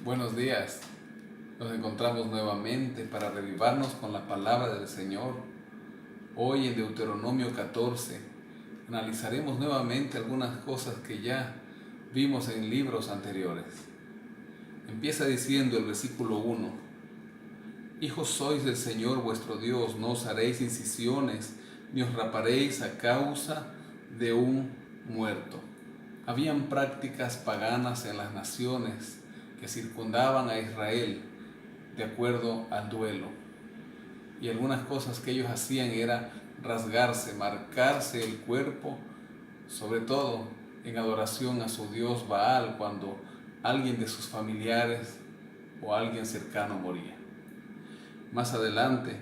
Buenos días, nos encontramos nuevamente para revivarnos con la palabra del Señor. Hoy en Deuteronomio 14 analizaremos nuevamente algunas cosas que ya vimos en libros anteriores. Empieza diciendo el versículo 1: Hijos sois del Señor vuestro Dios, no os haréis incisiones, ni os raparéis a causa de un muerto. Habían prácticas paganas en las naciones que circundaban a Israel de acuerdo al duelo. Y algunas cosas que ellos hacían era rasgarse, marcarse el cuerpo, sobre todo en adoración a su dios Baal, cuando alguien de sus familiares o alguien cercano moría. Más adelante,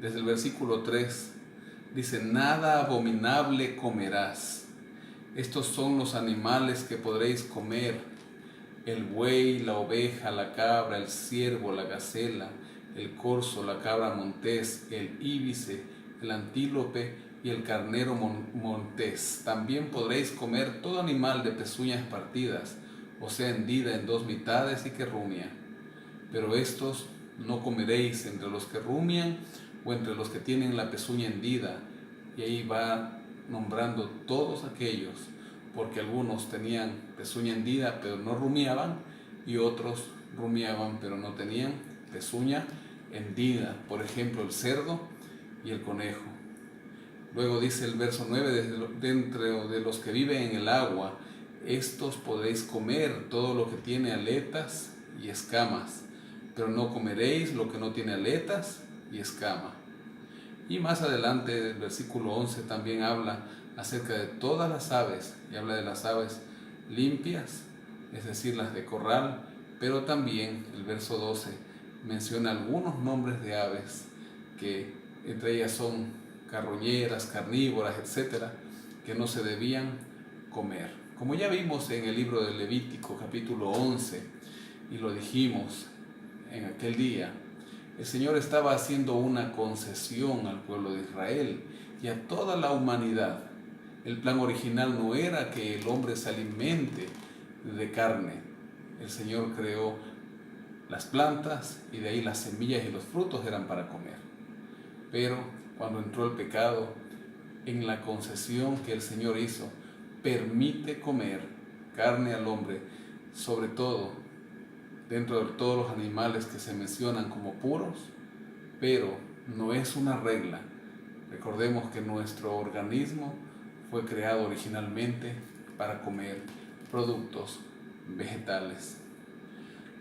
desde el versículo 3, dice: nada abominable comerás. Estos son los animales que podréis comer: el buey, la oveja, la cabra, el ciervo, la gacela, el corzo, la cabra montés, el íbice, el antílope y el carnero montés. También podréis comer todo animal de pezuñas partidas, o sea, hendida en dos mitades y que rumia. Pero estos no comeréis entre los que rumian o entre los que tienen la pezuña hendida. Y ahí va nombrando todos aquellos, porque algunos tenían pezuña hendida pero no rumiaban, y otros rumiaban pero no tenían pezuña hendida, por ejemplo el cerdo y el conejo. Luego dice el verso 9: dentro de los que viven en el agua, estos podéis comer todo lo que tiene aletas y escamas, pero no comeréis lo que no tiene aletas y escama. Y más adelante, el versículo 11 también habla acerca de todas las aves, y habla de las aves limpias, es decir, las de corral, pero también el verso 12 menciona algunos nombres de aves, que entre ellas son carroñeras, carnívoras, etcétera, que no se debían comer. Como ya vimos en el libro de Levítico capítulo 11, y lo dijimos en aquel día, el Señor estaba haciendo una concesión al pueblo de Israel y a toda la humanidad. El plan original no era que el hombre se alimente de carne. El Señor creó las plantas y de ahí las semillas y los frutos eran para comer. Pero cuando entró el pecado, en la concesión que el Señor hizo, permite comer carne al hombre, sobre todo dentro de todos los animales que se mencionan como puros, pero no es una regla. Recordemos que nuestro organismo fue creado originalmente para comer productos vegetales.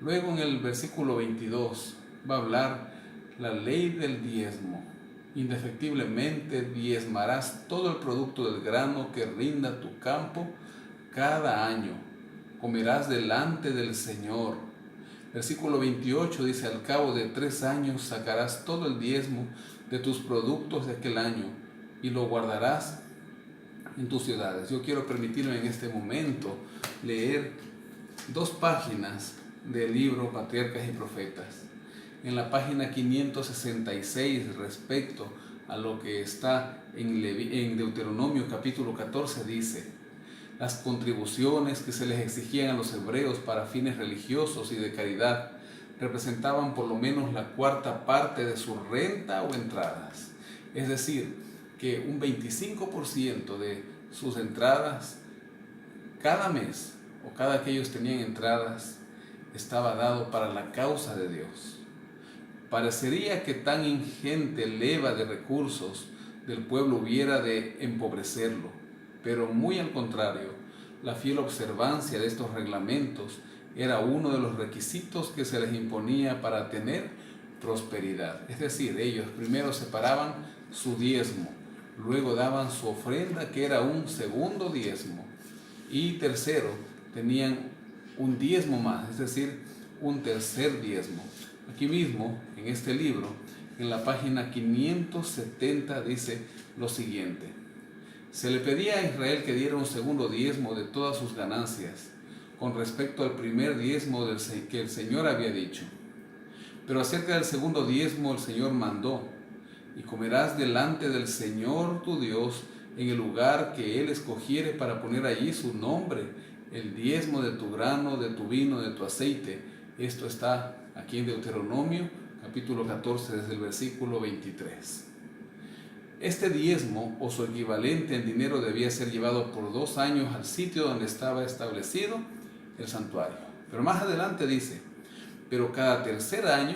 Luego en el versículo 22 va a hablar la ley del diezmo. Indefectiblemente diezmarás todo el producto del grano que rinda tu campo cada año. Comerás delante del Señor. Versículo 28 dice: al cabo de 3 años sacarás todo el diezmo de tus productos de aquel año y lo guardarás en tus ciudades. Yo quiero permitirme en este momento leer 2 páginas del libro Patriarcas y Profetas. En la página 566, respecto a lo que está en Deuteronomio capítulo 14, dice: las contribuciones que se les exigían a los hebreos para fines religiosos y de caridad representaban por lo menos la cuarta parte de su renta o entradas. Es decir, que un 25% de sus entradas cada mes, o cada que ellos tenían entradas, estaba dado para la causa de Dios. Parecería que tan ingente leva de recursos del pueblo hubiera de empobrecerlo, pero muy al contrario, la fiel observancia de estos reglamentos era uno de los requisitos que se les imponía para tener prosperidad. Es decir, ellos primero separaban su diezmo, luego daban su ofrenda, que era un segundo diezmo, y tercero, tenían un diezmo más, es decir, un tercer diezmo. Aquí mismo, en este libro, en la página 570 dice lo siguiente: se le pedía a Israel que diera un segundo diezmo de todas sus ganancias, con respecto al primer diezmo que el Señor había dicho. Pero acerca del segundo diezmo el Señor mandó: y comerás delante del Señor tu Dios en el lugar que Él escogiere para poner allí su nombre, el diezmo de tu grano, de tu vino, de tu aceite, Esto está aquí en Deuteronomio, capítulo 14, desde el versículo 23. Este diezmo o su equivalente en dinero debía ser llevado por 2 años al sitio donde estaba establecido el santuario. Pero más adelante dice, pero cada tercer año,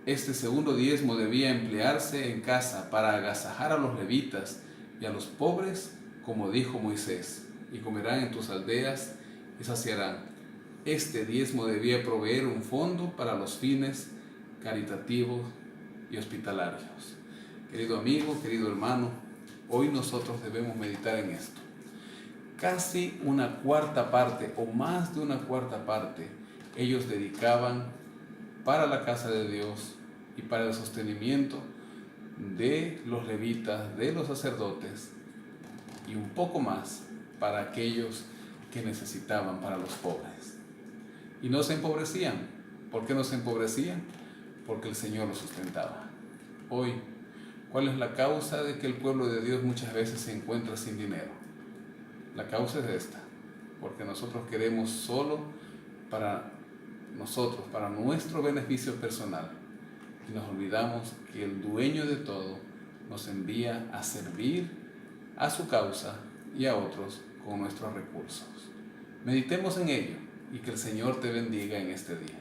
este segundo diezmo debía emplearse en casa para agasajar a los levitas y a los pobres, como dijo Moisés, y comerán en tus aldeas y saciarán. Este diezmo debía proveer un fondo para los fines caritativos y hospitalarios. Querido amigo, querido hermano, hoy nosotros debemos meditar en esto. Casi una cuarta parte o más de una cuarta parte ellos dedicaban para la casa de Dios y para el sostenimiento de los levitas, de los sacerdotes y un poco más para aquellos que necesitaban, para los pobres. Y no se empobrecían. ¿Por qué no se empobrecían? Porque el Señor los sustentaba. Hoy, ¿cuál es la causa de que el pueblo de Dios muchas veces se encuentra sin dinero? La causa es esta, porque nosotros queremos solo para nosotros, para nuestro beneficio personal, y nos olvidamos que el dueño de todo nos envía a servir a su causa y a otros con nuestros recursos. Meditemos en ello y que el Señor te bendiga en este día.